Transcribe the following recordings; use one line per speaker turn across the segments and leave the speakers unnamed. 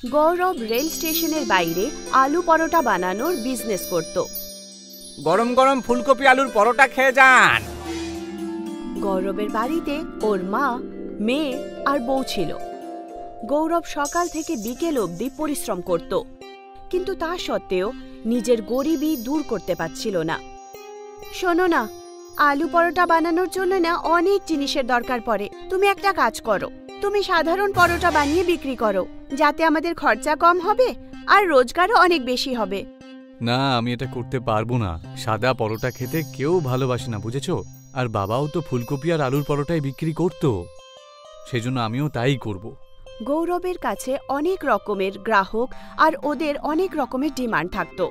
গৌরব rail স্টেশনের বাইরে আলু পরোটা বানানোর বিজনেস করত।
গরম গরম ফুলকপি আলুর পরোটা খেয়ে যান।
গৌরবের বাড়িতে ওর মা, মেয়ে আর বউ ছিল। গৌরব সকাল থেকে বিকেল অবধি পরিশ্রম করত, কিন্তু তা সত্ত্বেও নিজের গরিবি দূর করতে পারছিল না। শোনো না, আলু পরোটা বানানোর জন্য না অনেক জিনিসের দরকার পড়ে। তুমি একটা কাজ করো, তুমি সাধারণ পরোটা বানিয়ে বিক্রি করো, যাতে আমাদের খরচা কম হবে আর রোজগারও অনেক বেশি হবে।
না, আমি এটা করতে পারবো না। সাদা পরোটা খেতে কেউ ভালোবাসে না, বুঝেছো? আর বাবাও তো ফুলকপি আর আলুর পরোটাই বিক্রি করতো, সেজন্য আমিও তাই করব।
গৌরবের কাছে অনেক রকমের গ্রাহক আর ওদের অনেক রকমের ডিমান্ড থাকতো।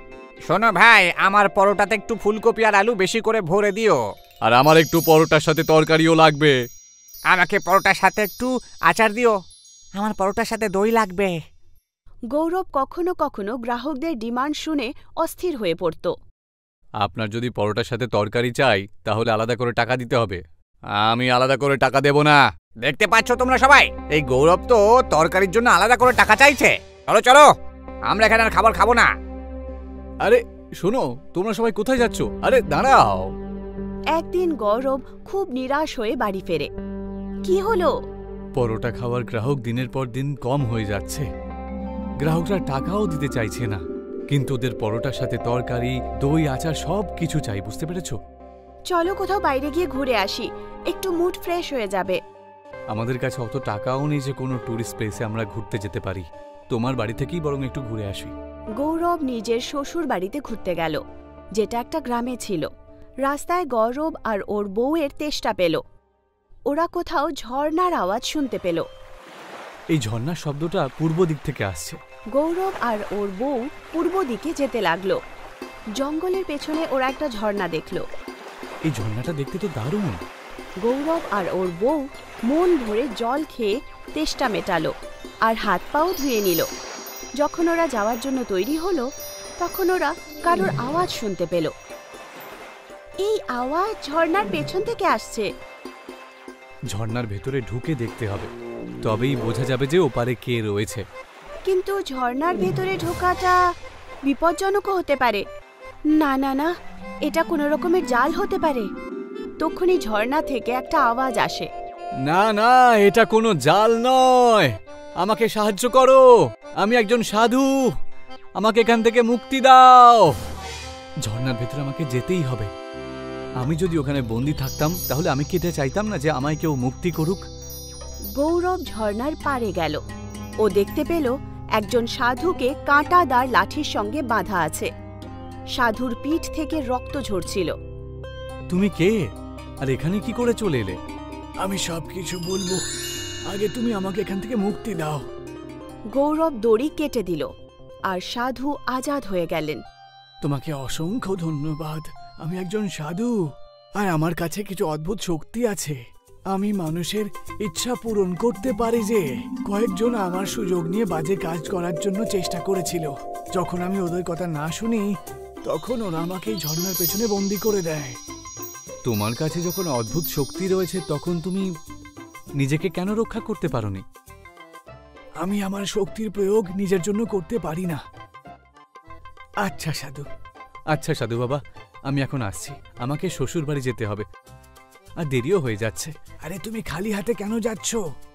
শোনো ভাই, আমার পরোটাতে একটু ফুলকপি আর আলু বেশি করে ভরে দিও।
আর আমার একটু পরোটার সাথে তরকারিও লাগবে।
আমাকে পরোটার সাথে একটু আচার দিও। আমার পরোটার সাথে দই লাগবে।
গৌরব কখনো কখনো গ্রাহকদের ডিমান্ড শুনে অস্থির হয়ে পড়ত।
আপনার যদি পরোটার সাথে তরকারি চাই, তাহলে আলাদা করে টাকা দিতে হবে। আমি আলাদা করে টাকা দেব না।
দেখতে পাচ্ছ তোমরা সবাই, এই গৌরব তো তরকারির জন্য আলাদা করে টাকা চাইছে। চলো চলো, আমরা এখানে আর খাবার খাবো না।
আরে শোনো, তোমরা সবাই কোথায় যাচ্ছ? আরে দাঁড়াও।
একদিন গৌরব খুব নিরাশ হয়ে বাড়ি ফেরে। কি হলো?
পরোটা খাওয়ার গ্রাহক দিনের পর দিন কম হয়ে যাচ্ছে। গ্রাহকরা টাকাও দিতে চাইছে না, কিন্তু ওদের পরোটার সাথে তরকারি, দই, আচার সব কিছু চাই, বুঝতে পেরেছো?
চলো কোথাও বাইরে গিয়ে ঘুরে আসি, একটু মুড ফ্রেশ হয়ে যাবে।
আমাদের কাছে অত টাকাও নেই যে কোনো ট্যুরিস্ট প্লেসে আমরা ঘুরতে যেতে পারি। তোমার বাড়ি থেকেই বরং একটু ঘুরে আসি।
গৌরব নিজের শ্বশুর বাড়িতে ঘুরতে গেল, যেটা একটা গ্রামে ছিল। রাস্তায় গৌরব আর ওর বউয়ের তেষ্টা পেল। ওরা কোথাও ঝর্ণার আওয়াজ শুনতে পেল।
এই ঝর্ণার শব্দটা পূর্ব দিক থেকে আসছে।
গৌরব আর ওর বউ পূর্ব দিকে যেতে লাগলো। জঙ্গলের পেছনে ওরা একটা ঝর্ণা দেখল।
এই ঝর্ণাটা দেখতে তো দারুণ।
গৌরব আর ওর বউ মন ভরে জল খেয়ে তেষ্টা মেটালো আর হাত পাও ধুয়ে নিল। যখন ওরা যাওয়ার জন্য তৈরি হলো, তখন ওরা কারোর আওয়াজ শুনতে পেল। এই আওয়াজ ঝর্ণার পেছন থেকে আসছে।
ঝর্ণার ভেতরে ঢুকে দেখতে হবে, তবেই বোঝা যাবে যে ওপারে কে রয়েছে।
কিন্তু ঝর্ণার ভেতরে ঢোকাটা বিপজ্জনকও হতে পারে। না না না, এটা কোনো রকমের জাল হতে পারে। তখনই ঝর্ণা থেকে একটা আওয়াজ আসে।
না না, এটা কোনো জাল নয়। আমাকে সাহায্য করো, আমি একজন সাধু। আমাকে এখান থেকে মুক্তি দাও। ঝর্ণার ভেতরে আমাকে যেতেই হবে। আমি যদি ওখানে বন্দি থাকতাম, তাহলে আমি কি এটা চাইতাম না যে আমায় কেউ মুক্তি করুক?
গৌরব ঝর্ণার পাড়ে গেল। ও দেখতে পেল একজন সাধুকে কাঁটাদার লাঠির সঙ্গে বাঁধা আছে। সাধুর পিঠ থেকে রক্ত ঝরছিল।
তুমি কে, আর এখানে কি করে চলে এলে? আমি সবকিছু বলবো, আগে তুমি আমাকে এখান থেকে মুক্তি দাও।
গৌরব দড়ি কেটে দিল আর সাধু আজাদ হয়ে গেলেন।
তোমাকে অসংখ্য ধন্যবাদ। আমি একজন সাধু, আর আমার কাছে কিছু অদ্ভুত শক্তি আছে। আমি মানুষের ইচ্ছা পূরণ করতে পারি। যে কয়েকজন আমার সুযোগ নিয়ে বাজে কাজ করার জন্য চেষ্টা করেছিল, যখন আমি ওদের কথা না শুনি, তখন ওরা আমাকে এই ঝর্ণার পেছনে বন্দি করে দেয়। তোমার কাছে যখন অদ্ভুত শক্তি রয়েছে, তখন তুমি নিজেকে কেন রক্ষা করতে পারোনি? আমি আমার শক্তির প্রয়োগ নিজের জন্য করতে পারি না। আচ্ছা সাধু বাবা, আমি এখন আসছি। আমাকে শ্বশুর বাড়ি যেতে হবে, আর দেরিও হয়ে যাচ্ছে। আরে তুমি খালি হাতে কেন যাচ্ছ?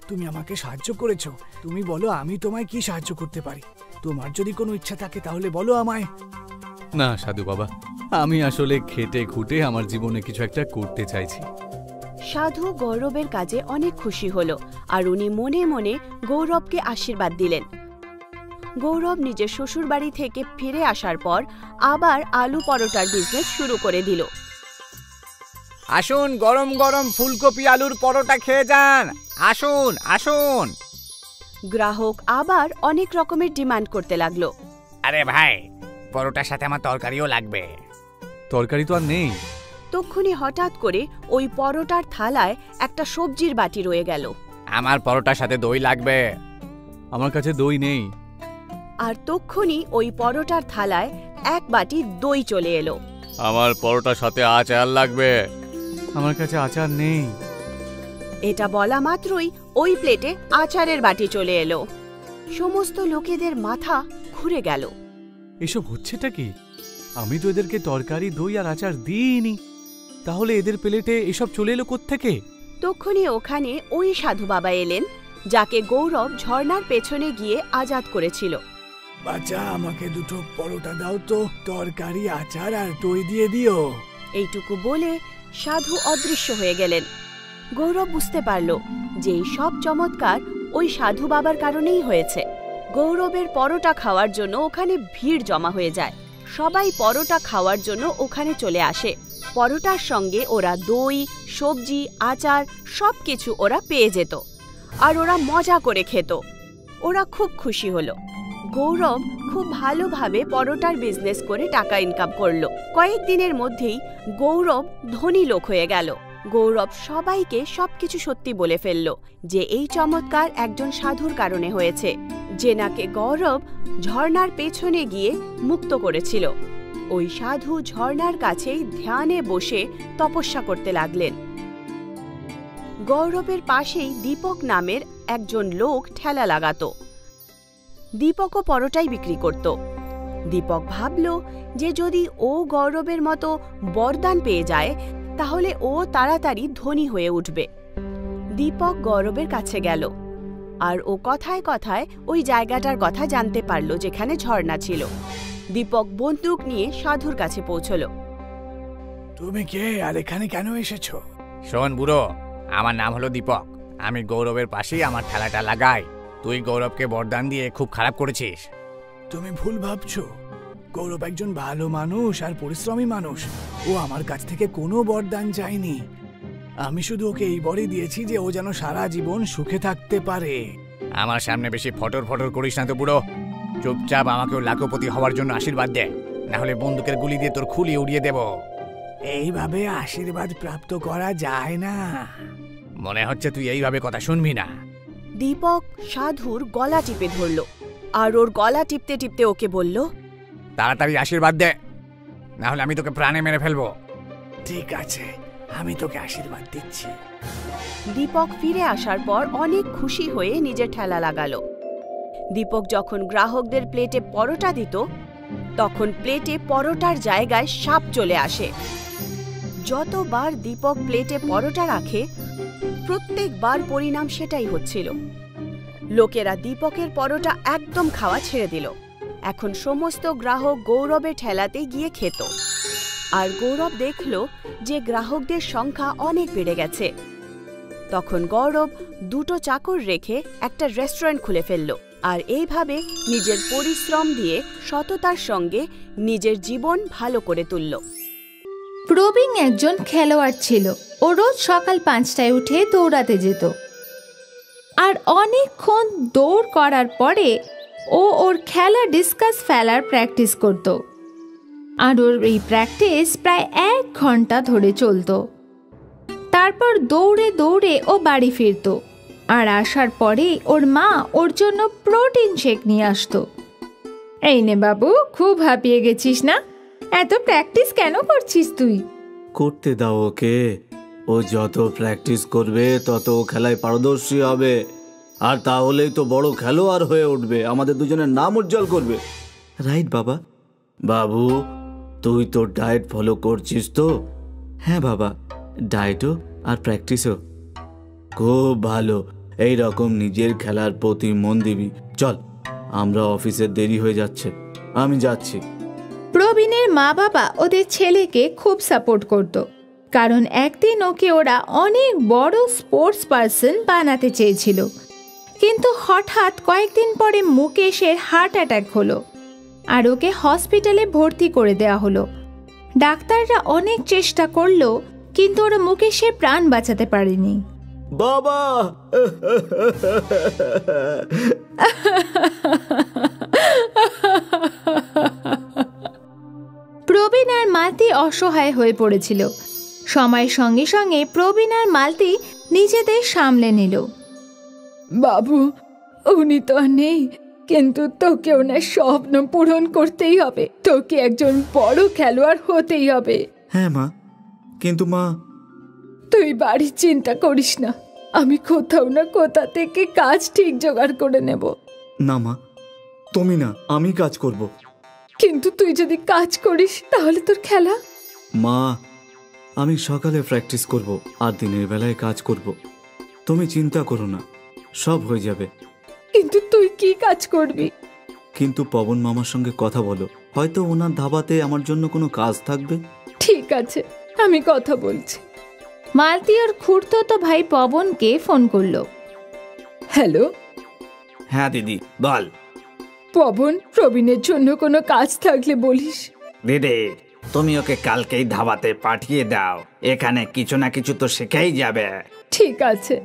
তুমি আমাকে সাহায্য করেছো, তুমি বলো আমি তোমায় কি সাহায্য করতে পারি। তোমার যদি কোনো ইচ্ছা থাকে তাহলে বলো আমায়। না সাধু বাবা, আমি আসলে খেটে খুঁটে আমার জীবনে কিছু একটা করতে চাইছি।
সাধু গৌরবের কাজে অনেক খুশি হলো, আর উনি মনে মনে গৌরবকে আশীর্বাদ দিলেন। গৌরব নিজের শ্বশুর বাড়ি থেকে ফিরে আসার পর আবার আলু পরোটার বিজনেস শুরু করে দিল।
আসুন, গরম গরম ফুলকপি আলুর পরোটা খেয়ে যান। আসুন আসুন।
গ্রাহক আবার অনেক রকমের ডিমান্ড করতে লাগলো।
আরে ভাই, পরোটার সাথে আমার তরকারিও লাগবে।
তরকারি তো আর নেই।
তক্ষুনি হঠাৎ করে ওই পরোটার থালায় একটা সবজির বাটি রয়ে গেল।
আমার পরোটার সাথে দই লাগবে।
আমার কাছে দই নেই।
আর তক্ষুনি ওই পরোটার থালায় এক বাটি দই চলে এলো।
আমার পরোটার সাথে আচার লাগবে। আমার কাছে আচার নেই।
এটা বলা মাত্রই ওই প্লেটে আচারের বাটি চলে এলো। সমস্ত লোকেদের মাথা ঘুরে গেল।
এসব হচ্ছেটা কি? আমি তো এদেরকে তরকারি, দই আর আচার দিইনি, তাহলে এদের প্লেটে এসব চলে এলো কোত্থেকে?
তখনই ওখানে ওই সাধু বাবা এলেন যাকে গৌরব ঝর্ণার পেছনে গিয়ে আজাদ করেছিল।
বাচ্চা, আমাকে দুটো পরোটা দাও তো, তরকারি, আচার আর দই দিয়ে দিও।
এইটুকু বলে সাধু অদৃশ্য হয়ে গেলেন। গৌরব বুঝতে পারল যে এই সব চমৎকার ওই সাধু বাবার কারণেই হয়েছে। গৌরবের পরোটা খাওয়ার জন্য ওখানে ভিড় জমা হয়ে যায়। সবাই পরোটা খাওয়ার জন্য ওখানে চলে আসে। পরোটার সঙ্গে ওরা দই, সবজি, আচার সবকিছু ওরা পেয়ে যেত আর ওরা মজা করে খেত। ওরা খুব খুশি হলো। গৌরব খুব ভালোভাবে পরোটার বিজনেস করে টাকা ইনকাম করলো। কয়েকদিনের মধ্যেই গৌরব ধনী লোক হয়ে গেল। গৌরব সবাইকে সবকিছু সত্যি বলে ফেলল যে এই চমৎকার একজন সাধুর কারণে হয়েছে, যে নাকি গৌরব ঝর্ণার পেছনে গিয়ে মুক্ত করেছিল। ওই সাধু ঝর্ণার কাছেই ধ্যানে বসে তপস্যা করতে লাগলেন। গৌরবের পাশেই দীপক নামের একজন লোক ঠেলা লাগাতো। দীপকও পরোটাই বিক্রি করত। দীপক ভাবল যে যদি ও গৌরবের মতো বরদান পেয়ে যায় তাহলে ও তাড়াতাড়ি ধনী হয়ে উঠবে। দীপক গৌরবের কাছে গেল আর ও কথায় কথায় ওই জায়গাটার কথা জানতে পারল যেখানে ঝর্ণা ছিল। দীপক বন্দুক নিয়ে সাধুর কাছে পৌঁছল।
তুমি কে আর এখানে কেন এসেছো?
শোন বুড়ো, আমার নাম হলো দীপক। আমি গৌরবের পাশেই আমার ঠেলাটা লাগাই। তুই গৌরবকে বরদান দিয়ে খুব খারাপ করেছিস।
তুমি ভুল ভাবছো। গৌরব একজন ভালো মানুষ আর পরিশ্রমী মানুষ। ও আমার কাছ থেকে কোনো বরদান চায়নি। আমি শুধু ওকে এই বরই দিয়েছি যে ও যেন সারা জীবন সুখে থাকতে পারে।
আমার সামনে বেশি ফটর ফটর করিস না তো বুড়ো। চুপচাপ আমাকেও লাখপতি হওয়ার জন্য আশীর্বাদ দে, না হলে বন্দুকের গুলি দিয়ে তোর খুলি উড়িয়ে দেব।
এইভাবে আশীর্বাদ প্রাপ্ত করা যায় না।
মনে হচ্ছে তুই এইভাবে কথা শুনবি না।
দীপক সাধুর গলা টিপে ধরল আর ওর গলা টিপতে টিপতে ওকে বলল,
তাড়াতাড়ি আশীর্বাদ দে, না হলে আমি তোকে প্রাণে মেরে ফেলবো।
ঠিক আছে, আমি তোকে আশীর্বাদ দিচ্ছি।
দীপক ফিরে আসার পর অনেক খুশি হয়ে নিজের ঠেলা লাগালো। দীপক যখন গ্রাহকদের প্লেটে পরোটা দিত তখন প্লেটে পরোটার জায়গায় সাপ চলে আসে। যতবার দীপক প্লেটে পরোটা রাখে প্রত্যেকবার পরিণাম সেটাই হচ্ছিল। লোকেরা দীপকের পরোটা একদম খাওয়া ছেড়ে দিল। এখন সমস্ত গ্রাহক গৌরবের ঠেলাতে গিয়ে খেত। আর গৌরব দেখল যে গ্রাহকদের সংখ্যা অনেক বেড়ে গেছে। তখন গৌরব দুটো চাকর রেখে একটা রেস্টুরেন্ট খুলে ফেলল আর এইভাবে নিজের পরিশ্রম দিয়ে সততার সঙ্গে নিজের জীবন ভালো করে তুলল।
প্রবীণ একজন খেলোয়াড় ছিল। ও রোজ সকাল 5টায় উঠে দৌড়াতে যেত আর অনেকক্ষণ দৌড় করার পরে ও ওর খেলা ডিসকাস ফেলার প্র্যাকটিস করত। আর ওর এই প্র্যাকটিস প্রায় 1 ঘন্টা ধরে চলত। তারপর দৌড়ে দৌড়ে ও বাড়ি ফিরত আর আসার পরে ওর মা ওর জন্য প্রোটিন শেক নিয়ে আসতো। এই নে বাবু, খুব হাঁপিয়ে গেছিস না? এত প্র্যাকটিস কেন করছিস তুই?
করতে দাও ওকে। ও যত প্র্যাকটিস করবে তত ও খেলায় পারদর্শী হবে, আর তাহলেই তো বড় খেলোয়াড় হয়ে উঠবে, আমাদের দুজনের নাম উজ্জ্বল করবে। রাইট বাবা? বাবু, তুই তো ডায়েট ফলো করছিস তো? হ্যাঁ বাবা, ডায়েটও আর প্র্যাকটিসও। খুব ভালো, এই রকম নিজের খেলার প্রতি মন দিবি। চল, আমরা অফিসে দেরি হয়ে যাচ্ছে, আমি যাচ্ছি।
প্রবীণের মা বাবা ওদের ছেলেকে খুব সাপোর্ট করত, কারণ একদিন ওকে ওরা অনেক বড় স্পোর্টস পার্সন বানাতে চেয়েছিল। কিন্তু হঠাৎ কয়েকদিন পরে মুকেশের হার্ট অ্যাটাক হলো আর ওকে হসপিটালে ভর্তি করে দেওয়া হলো। ডাক্তাররা অনেক চেষ্টা করলো কিন্তু ওরা মুকেশের প্রাণ বাঁচাতে পারেনি।
বাবা!
প্রবীণ আর মালতি অসহায় হয়ে পড়েছিল। সময়ের সঙ্গে সঙ্গে প্রবীণ আর মালতি নিজেদের সামলে নিল। বাবু, উনি তো নেই, কিন্তু তোকে ওনার স্বপ্ন পূরণ করতেই হবে। তোকে একজন বড় খেলোয়াড় হতেই হবে।
হ্যাঁ মা, কিন্তু মা...
তুই বাড়ির চিন্তা করিস না, আমি কোথাও না কোথা থেকে কাজ ঠিক জোগাড় করে নেব।
না মা, তুমি না, আমি কাজ করব।
কিন্তু তুই যদি কাজ করিস তাহলে তোর খেলা।
মা, আমি সকালে প্র্যাকটিস করব আর দিনের বেলায় কাজ করব। তুমি চিন্তা করো না, সব হয়ে যাবে।
কিন্তু তুই কি কাজ করবি?
কিন্তু পবন মামার সঙ্গে কথা বলো, হয়তো ওনার ধাবাতে আমার জন্য কোনো কাজ থাকবে।
ঠিক আছে, আমি কথা বলছি। মালতী ওর খুড়তো ভাই পবনকে ফোন করলো। হ্যালো।
হ্যাঁ দিদি, বল।
পবন, প্রবীণের জন্য কোনো কাজ থাকলে বলিস।
দিদি, তুমি ওকে কালকেই ধাবাতে পাঠিয়ে দাও, এখানে কিছু না কিছু তো শেখাই যাবে।
ঠিক আছে।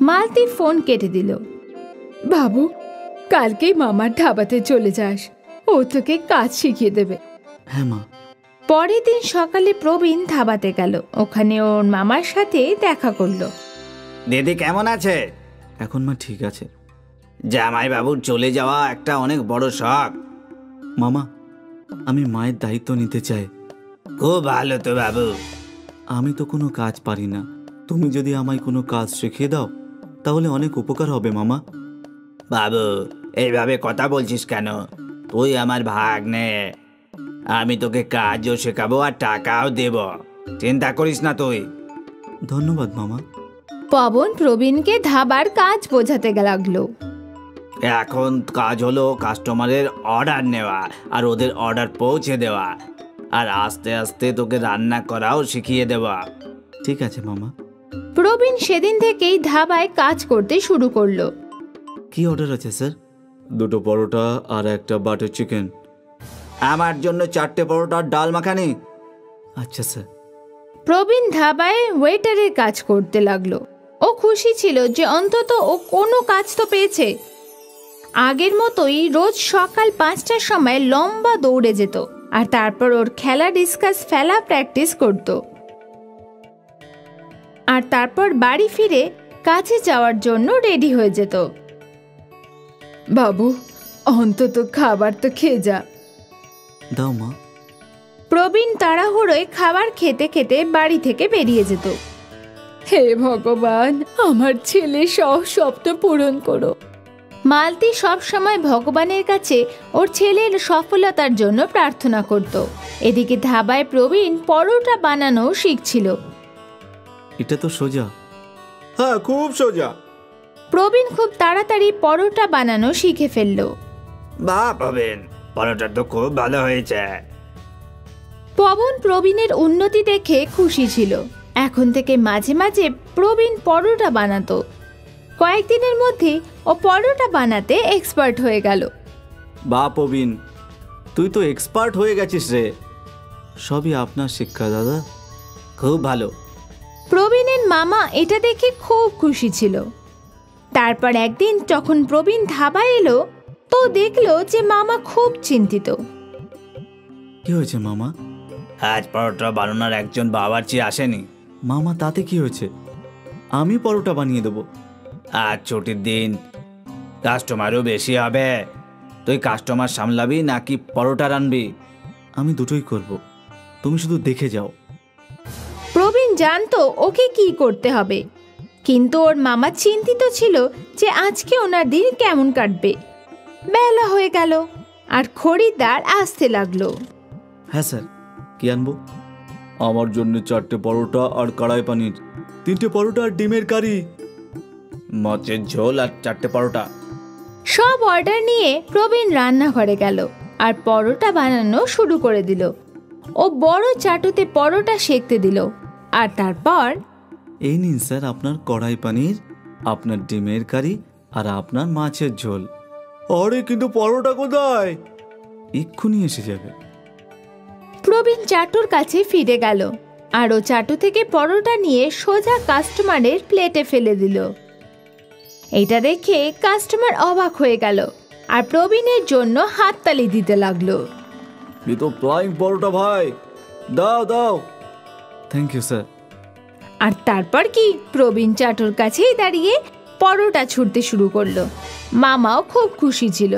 মালতী ফোন কেটে দিল। বাবু, কালকেই মামার ধাবাতে চলে যাস, ও তোকে কাজ শিখিয়ে দেবে।
হ্যাঁ মা।
পরের দিন সকালে প্রবীণ ধাবাতে গেল। ওখানে ওর মামার সাথে দেখা করলো।
দিদি কেমন আছে?
এখন মা ঠিক আছে।
জামাই বাবুর চলে যাওয়া একটা অনেক বড় শখ।
মামা, আমি মায়ের দায়িত্ব নিতে চাই।
খুব ভালো তো বাবু।
আমি তো কোনো কাজ পারি না, তুমি যদি আমায় কোনো কাজ শিখিয়ে দাও তাহলে অনেক উপকার হবে মামা।
বাবু, এইভাবে কথা বলছিস কেন? তুই আমার ভাগ্নে, আমি তোকে কাজও শেখাবো আর টাকাও দেব, চিন্তা করিস না তুই।
ধন্যবাদ মামা।
পবন প্রবীণকে ধাবার কাজ বোঝাতে লাগলো।
এখন কাজ হলো কাস্টমারের অর্ডার নেওয়া আর ওদের অর্ডার পৌঁছে দেওয়া, আর আস্তে আস্তে তোকে রান্না করাও শিখিয়ে দেওয়া।
ঠিক আছে মামা।
প্রবীণ সেদিন থেকেই ধাবায় কাজ করতে শুরু করলো।
কি অর্ডার আছে স্যার? 2 পরোটা আর একটা বাটার চিকেন।
আমার জন্য 4টে পরোটা আর ডাল মাখানি।
আচ্ছা স্যার।
প্রবীণ ধাবায় ওয়েটারের কাজ করতে লাগলো। ও খুশি ছিল যে অন্তত ও কোনো কাজ তো পেয়েছে। আগের মতোই রোজ সকাল 5টার সময় লম্বা দৌড়ে যেত, আর তারপর ওর খেলা ডিসকাস ফেলা প্র্যাকটিস করত। আর তারপর বাড়ি ফিরে কাজে যাওয়ার জন্য রেডি হয়ে যেত। বাবু, অন্তত খাবার তো খেয়ে যা।
দাও মা।
প্রবীণ তাড়াহুড়োয় খাবার খেতে খেতে বাড়ি থেকে বেরিয়ে যেত। হে ভগবান, আমার ছেলে সব স্বপ্ন পূরণ করো। মালতী সব সময় ভগবানের কাছে ওর ছেলের সফলতার জন্য প্রার্থনা করত। এদিকে ধাবায় প্রবীণ পরোটা বানানো শিখছিল।
এটা তো সোজা। হ্যাঁ, খুব সোজা।
প্রবীণ খুব তাড়াতাড়ি পরোটা বানানো শিখে ফেলল।
বাহ প্রবীণ, পরোটা তো খুব ভালো হয়েছে।
পবন প্রবীণের উন্নতি দেখে খুশি ছিল। এখন থেকে মাঝে মাঝে প্রবীণ পরোটা বানাতো। কয়েকদিনের মধ্যে ও পরোটা বানাতে এক্সপার্ট হয়ে গেল।
বাহ প্রবীণ, তুই তো এক্সপার্ট হয়ে গেছিস রে। সবই আপনার শিক্ষা দাদা।
খুব ভালো।
প্রবীণের মামা এটা দেখে খুব খুশি ছিল। তারপর একদিন যখন প্রবীণ ধাবায় এলো, তো দেখলো যে মামা খুব চিন্তিত।
কি হয়েছে মামা?
আজ পরোটা বানানোর একজন বাবার্চি আসেনি।
মামা, তাতে কি হয়েছে? আমি পরোটা বানিয়ে দেবো।
আজ ছুটির দিন, কাস্টমারও বেশি হবে। তুই কাস্টমার সামলাবি নাকি পরোটা রানবি?
আমি দুটোই করব, তুমি শুধু দেখে যাও।
প্রবীণ জানতো ওকে কি করতে হবে, কিন্তু ওর মামা চিন্তিত ছিল যে আজকে ওনার দিন কেমন কাটবে। বেলা হয়ে গেল আর খরিদ্দার আসতে লাগলো।
হ্যাঁ স্যার, কি আনবো? আমার জন্য 4টে পরোটা আর কড়াই পানির, 3টে পরোটা আর ডিমের কারি,
মাছের ঝোল আর 4টে পরোটা।
সব অর্ডার নিয়ে প্রবীণ রান্নাঘরে গেল আর পরোটা বানানো শুরু করে দিল। ও বড় চাটুতে পরোটা সেঁকতে দিল, আর তারপর
এই নিন স্যার আপনার কড়াই পানির, আপনার ডিমের কারি আর আপনার মাছের ঝোল। আরে কিন্তু পরোটা কোথায়? এক্ষুনি এসে যাবে।
প্রবীণ চাটুর কাছে ফিরে গেল আর ও চাটু থেকে পরোটা নিয়ে সোজা কাস্টমারের প্লেটে ফেলে দিল। এটা দেখে কাস্টমার অবাক হয়ে গেল আর প্রবীণের জন্য হাততালি দিতে লাগলো।
ये तो फ्लाइंग পরোটা ভাই, দাও দাও। Thank you sir.
আর তারপর কি, প্রবীণ চাটুর কাছেই দাঁড়িয়ে পরোটা ছুটতে শুরু করলো। মামাও খুব খুশি ছিল,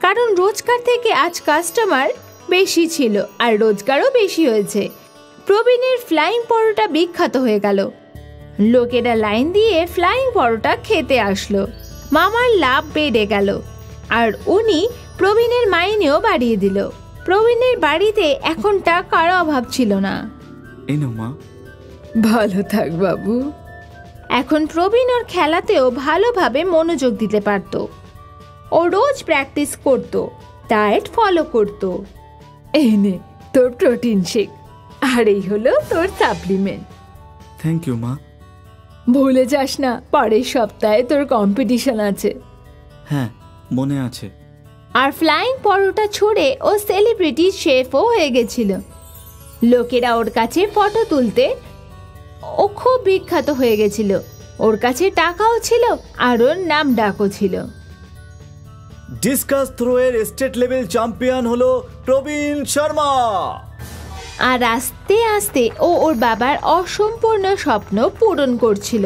কারণ রোজকার থেকে আজ কাস্টমার বেশি ছিল আর রোজগারও বেশি হয়েছে। প্রবীণের ফ্লাইং পরোটা বিখ্যাত হয়ে গেল। লোকেরা লাইন দিয়ে ফ্লাইং পরোটা খেতে আসলো। মামার লাভ বেড়ে গেল। আর উনি প্রবীণের মাইনেও বাড়িয়ে দিল। প্রবীণের বাড়িতে এখন টাকার অভাব ছিল না।
এই নাও মা।
ভালো থাক বাবু। এখন প্রবীণ ওর খেলাতেও ভালোভাবে মনোযোগ দিতে পারত। ও রোজ প্র্যাকটিস করত, ডায়েট ফলো করত। এই নে তোর প্রোটিন শেক, আর এই হলো তোর সাপ্লিমেন্ট।
থ্যাংক ইউ মা।
ভুলে যাস না, পরের সপ্তাহে তোর কম্পিটিশন আছে।
হ্যাঁ, মনে আছে।
আর ফ্লাইং পরোটা ছুঁড়ে ও সেলিব্রিটি শেফও হয়ে গেছিল। লোকেরা ওর কাছে ফটো তুলতে ও খুব বিখ্যাত হয়ে গেছিল। ওর কাছে টাকাও ছিল আর ওর নাম ডাকও ছিল।
ডিসকাস থ্রোয়ের স্টেট লেভেল চ্যাম্পিয়ন হলো প্রবীণ শর্মা।
আর আস্তে আস্তে ও ওর বাবার অসম্পূর্ণ স্বপ্ন পূরণ করছিল।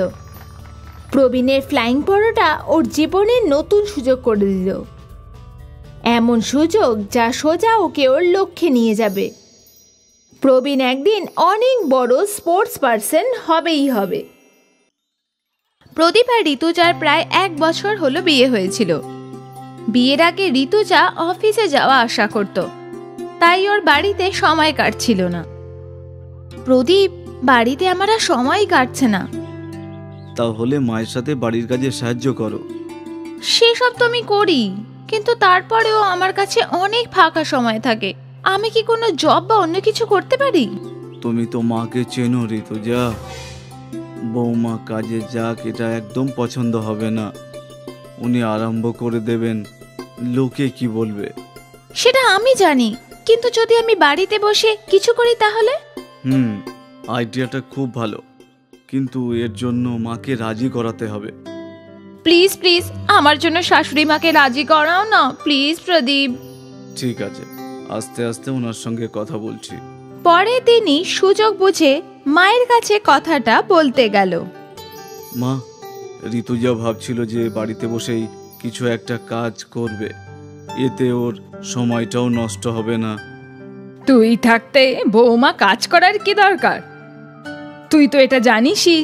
প্রবীণের ফ্লাইং পরোটা ওর জীবনে নতুন সুযোগ করে দিল, এমন সুযোগ যা সোজা ওকে ওর লক্ষ্যে নিয়ে যাবে। প্রবীণ একদিন অনেক বড় স্পোর্টস পার্সন হবেই হবে। প্রদীপ আর ঋতুজার প্রায় 1 বছর হলো বিয়ে হয়েছিল। বিয়ের আগে ঋতুজা অফিসে যাওয়া আসা করত, তাই ওর বাড়িতে সময় কাটছিল না। প্রদীপ, বাড়িতে আমার আর সময় কাটছে না।
তাহলে মায়ের সাথে বাড়ির কাজে সাহায্য করো।
সেসব তো আমি করি, কিন্তু তারপরেও আমার কাছে অনেক ফাঁকা সময় থাকে। আমি কি কোনো জব বা অন্য কিছু করতে পারি?
তুমি তো মাকে চেনো ঋতুজা, বৌমা কাজে যাক এটা একদম পছন্দ হবে না। উনি আরম্ভ করে দেবেন, লোকে কি বলবে?
সেটা আমি জানি, কিন্তু যদি আমি বাড়িতে বসে কিছু করি তাহলে?
আইডিয়াটা খুব ভালো, কিন্তু এর জন্য মাকে রাজি করাতে হবে।
প্লিজ প্লিজ আমার জন্য শাশুড়ি মাকে রাজি করাও না প্লিজ প্রদীপ।
ঠিক আছে, আস্তে আস্তে ওনার সঙ্গে কথা বলছি।
পরে তিনি সুযোগ বুঝে মায়ের কাছে কথাটা বলতে গেল।
মা, ঋতুজা ভাবছিল যে বাড়িতে বসেই কিছু একটা কাজ করবে, এতে ওর সময়টাও নষ্ট হবে না।
তুই থাকতে বৌমা কাজ করার কি দরকার? তুই তো এটা জানিসই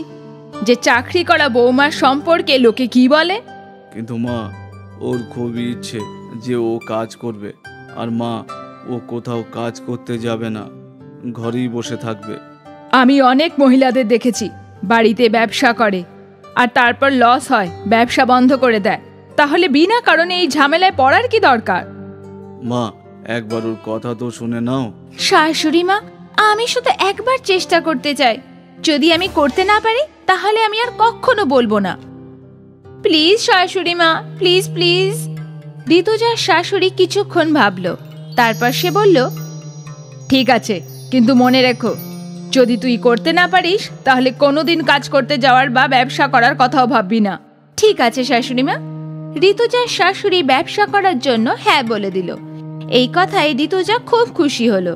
যে চাকরি করা বৌমার সম্পর্কে লোকে কি বলে।
কিন্তু মা, ওর খুবই ইচ্ছে যে ও কাজ করবে, আর মা, ও কোথাও কাজ করতে যাবে না, ঘরেই বসে থাকবে।
আমি অনেক মহিলাদের দেখেছি বাড়িতে ব্যবসা করে আর তারপর লস হয়, ব্যবসা বন্ধ করে দেয়। তাহলে বিনা কারণে এই ঝামেলায় পড়ার কি দরকার?
মা, একবার ওর কথা তো শুনে নাও।
শাশুড়ি মা, আমি শুধু একবার চেষ্টা করতে চাই। যদি আমি করতে না পারি তাহলে আমি আর কখনো বলবো না। প্লিজ শাশুড়ি মা, প্লিজ প্লিজ। ঋতুজার শাশুড়ি কিছুক্ষণ ভাবলো, তারপর সে বলল,
ঠিক আছে, কিন্তু মনে রেখো, যদি তুই করতে না পারিস তাহলে কোনোদিন কাজ করতে যাওয়ার বা ব্যবসা করার কথাও ভাববি না।
ঠিক আছে শাশুড়ি মা। ঋতুজার শাশুড়ি ব্যবসা করার জন্য হ্যাঁ বলে দিল। এই কথায় ঋতুজা খুব খুশি হলো।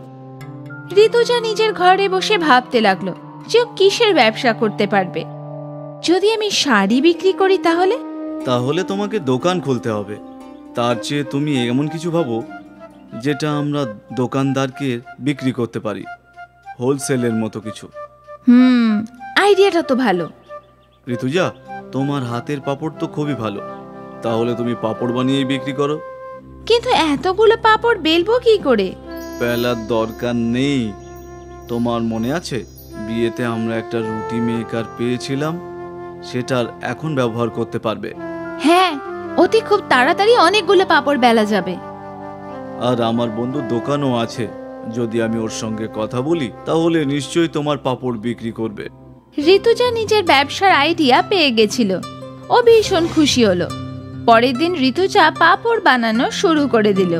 ঋতুজা নিজের ঘরে বসে ভাবতে লাগলো যে ও কিসের ব্যবসা করতে পারবে। যদি আমি শাড়ি বিক্রি করি তাহলে?
তাহলে তোমাকে দোকান খুলতে হবে। তার চেয়ে তুমি এমন কিছু ভাবো যেটা আমরা দোকানদারকে বিক্রি করতে পারি, হোলসেলের মতো কিছু।
আইডিয়াটা তো ভালো।
ঋতুজা, তোমার হাতের পাপড় তো খুবই ভালো, তাহলে তুমি পাপড় বানিয়ে বিক্রি করো।
কিন্তু এতগুলো পাপড় বেলবো কি করে?
বেলার দরকার নেই। তোমার মনে আছে বিয়েতে আমরা একটা রুটি মেকার পেয়েছিলাম? সেটার এখন ব্যবহার করতে পারবে।
হ্যাঁ, অতি খুব তাড়াতাড়ি অনেকগুলো পাপড় বেলা যাবে।
আর আমার বন্ধুর দোকানও আছে, যদি আমি ওর সঙ্গে কথা বলি তাহলে নিশ্চয়ই তোমার পাপড় বিক্রি করবে।
ঋতুজা নিজের ব্যবসার আইডিয়া পেয়ে গেছিল। ও ভীষণ খুশি হলো। পরের দিন ঋতুজা পাপড় বানানো শুরু করে দিল।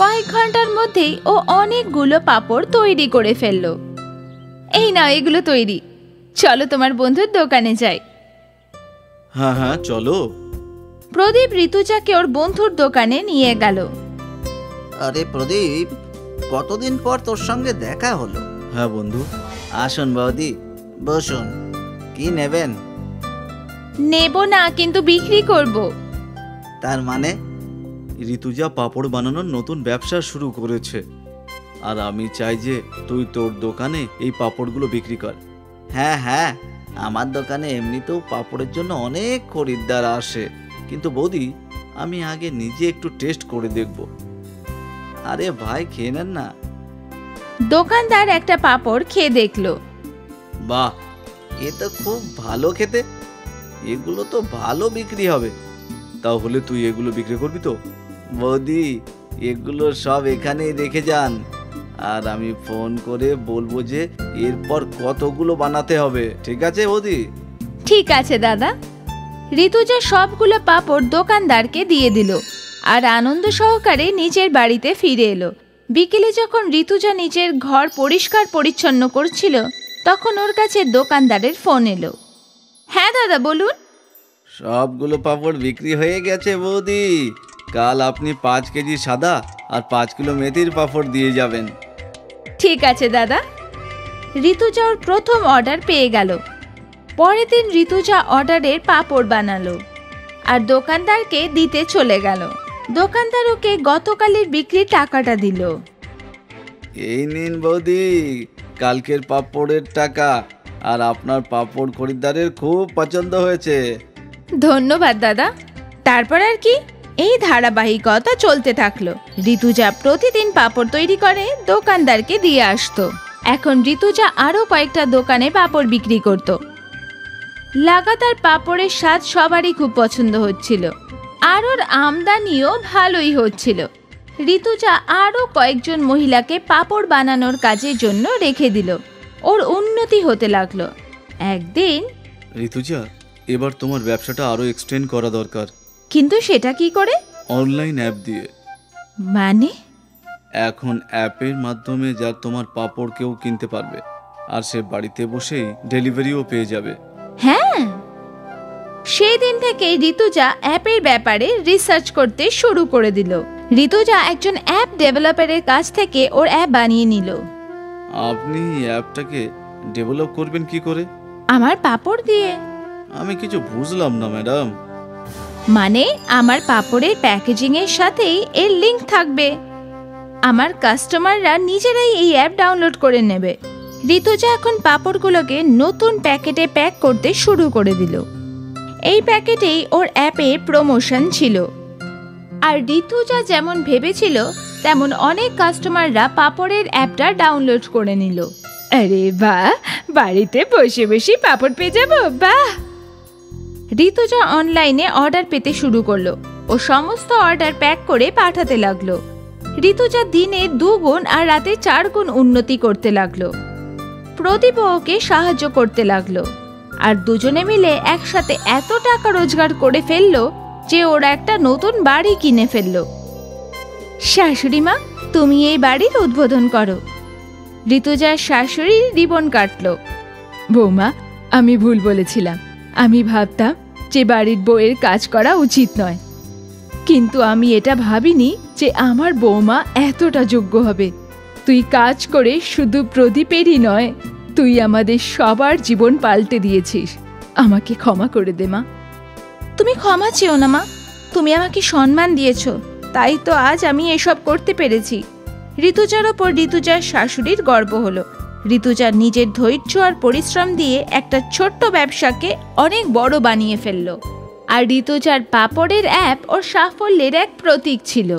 কয়েক ঘন্টার মধ্যেই ও অনেকগুলো পাপড় তৈরি করে ফেললো। এই নাও, এগুলো তৈরি, চলো তোমার বন্ধুর দোকানে যাই।
হ্যাঁ হ্যাঁ, চলো।
প্রদীপ ঋতুজাকে ওর বন্ধুর দোকানে নিয়ে গেল।
আরে প্রদীপ, কতদিন পর তোর সঙ্গে দেখা হলো।
হ্যাঁ বন্ধু।
আসুন বৌদি, বসুন। কি নেবেন?
নেব না, কিন্তু বিক্রি করব।
তার মানে?
ঋতুজা পাপড় বানানোর নতুন ব্যবসা শুরু করেছে, আর আমি চাই যে তুই তোর দোকানে এই পাপড়গুলো বিক্রি কর।
হ্যাঁ হ্যাঁ, আমার দোকানে এমনিতেও পাপড়ের জন্য অনেক খরিদ্দার আসে, কিন্তু বৌদি
আমি আগে নিজে একটু টেস্ট করে দেখব। আরে ভাই, খেয়ে নেন না।
দোকানদার একটা পাঁপড় খেয়ে দেখলো।
বাহ, এ তো খুব ভালো খেতে। এগুলো তো ভালো বিক্রি হবে। তাহলে তুই এগুলো বিক্রি করবি তো? বৌদি, এগুলো সব এখানেই রেখে যান, আর আমি ফোন করে বলবো যে এরপর কতগুলো বানাতে হবে। ঠিক আছে বৌদি?
ঠিক আছে দাদা। ঋতুজা সবগুলো পাঁপড় দোকানদারকে দিয়ে দিল আর আনন্দ সহকারে নিজের বাড়িতে ফিরে এলো। বিকেলে যখন ঋতুজা নিজের ঘর পরিষ্কার পরিচ্ছন্ন করছিল, তখন ওর কাছে দোকানদারের ফোন এলো। হ্যাঁ দাদা, বলুন।
সবগুলো পাঁপড় বিক্রি হয়ে গেছে বৌদি। কাল আপনি 5 কেজি সাদা আর 5 কিলো মেথির পাঁপড় দিয়ে যাবেন।
ঠিক আছে দাদা। ঋতুজা ওর প্রথম অর্ডার পেয়ে গেল। পরের দিন ঋতুজা অর্ডারের পাঁপড় বানালো আর দোকানদারকে দিতে চলে গেল। দোকানদার ওকে গতকালের বিক্রির টাকাটা দিল।
এই নিন বৌদি, কালকের পাঁপড়ের টাকা। আর আপনার পাঁপড় খরিদ্দারের খুব পছন্দ হয়েছে।
ধন্যবাদ দাদা। তারপর আর কি, এই ধারাবাহিকতা চলতে থাকলো। ঋতুজা প্রতিদিন পাঁপড় তৈরি করে দোকানদারকে দিয়ে আসতো। এখন ঋতুজা আরো কয়েকটা দোকানে পাঁপড় বিক্রি করত। লাগাতার পাঁপড়ের স্বাদ সবারই খুব পছন্দ হচ্ছিল, আর ওর আমদানিও ভালোই হচ্ছিল। ঋতুজা আরো কয়েকজন মহিলাকে পাঁপড় বানানোর কাজের জন্য রেখে দিল। ওর উন্নতি হতে লাগলো। একদিন,
ঋতুজা, এবার তোমার ব্যবসাটা আরো এক্সটেন্ড করা দরকার।
কিন্তু সেটা কি করে?
অনলাইন অ্যাপ দিয়ে।
মানে?
এখন অ্যাপের মাধ্যমে যার তোমার পাঁপড় কেউ কিনতে পারবে, আর সে বাড়িতে বসেই ডেলিভারিও পেয়ে যাবে।
হ্যাঁ, সেই দিন থেকেই ঋতুজা অ্যাপের ব্যাপারে রিসার্চ করতে শুরু করে দিল। ঋতুজা একজন অ্যাপ ডেভেলপারের কাছ থেকে ওর অ্যাপ বানিয়ে নিল।
আপনি অ্যাপটাকে ডেভেলপ করবেন কি করে?
আমার পাঁপড় দিয়ে।
আমি কিছু বুঝলাম না ম্যাডাম।
মানে আমার পাঁপড়ের প্যাকেজিং এর সাথেই এর লিংক থাকবে। আমার কাস্টমাররা নিজেরাই এই অ্যাপ ডাউনলোড করে নেবে। ঋতুজা এখন পাঁপড়গুলোকে নতুন প্যাকেটে প্যাক করতে শুরু করে দিল। এই প্যাকেটেই ওর অ্যাপের প্রমোশন ছিল। আর ঋতুজা যেমন ভেবেছিল, তেমন অনেক কাস্টমাররা পাঁপড়ের অ্যাপটা ডাউনলোড করে নিল।
আরে বাহ, বাড়িতে বসে বসে পাঁপড় পেয়ে যাবো, বাহ।
ঋতুজা অনলাইনে অর্ডার পেতে শুরু করলো। ও সমস্ত অর্ডার প্যাক করে পাঠাতে লাগলো। ঋতুজা দিনে 2 গুণ আর রাতে 4 গুণ উন্নতি করতে লাগলো। প্রদীপ ওকে সাহায্য করতে লাগলো, আর দুজনে মিলে একসাথে এত টাকা রোজগার করে ফেললো যে ওরা একটা নতুন বাড়ি কিনে ফেললো। শাশুড়ি মা, তুমি এই বাড়ির উদ্বোধন করো। ঋতুজার শাশুড়ি রিবন কাটলো।
বৌমা, আমি ভুল বলেছিলাম। আমি ভাবতাম যে বাড়ির বউয়ের কাজ করা উচিত নয়, কিন্তু আমি এটা ভাবিনি যে আমার বৌমা এতটা যোগ্য হবে। তুই কাজ করে শুধু প্রদীপেরই নয়, তুই আমাদের সবার জীবন পাল্টে দিয়েছিস। আমাকে ক্ষমা করে দে মা।
তুমি ক্ষমা চেও না মা, তুমি আমাকে সম্মান দিয়েছো, তাই তো আজ আমি এসব করতে পেরেছি। ঋতুজার ওপর ঋতুজার শাশুড়ির গর্ব হলো। ঋতুজা নিজের ধৈর্য আর পরিশ্রম দিয়ে একটা ছোট্ট ব্যবসাকে অনেক বড় বানিয়ে ফেললো। আর ঋতুজার পাঁপড়ের অ্যাপ ওর সাফল্যের এক প্রতীক ছিল।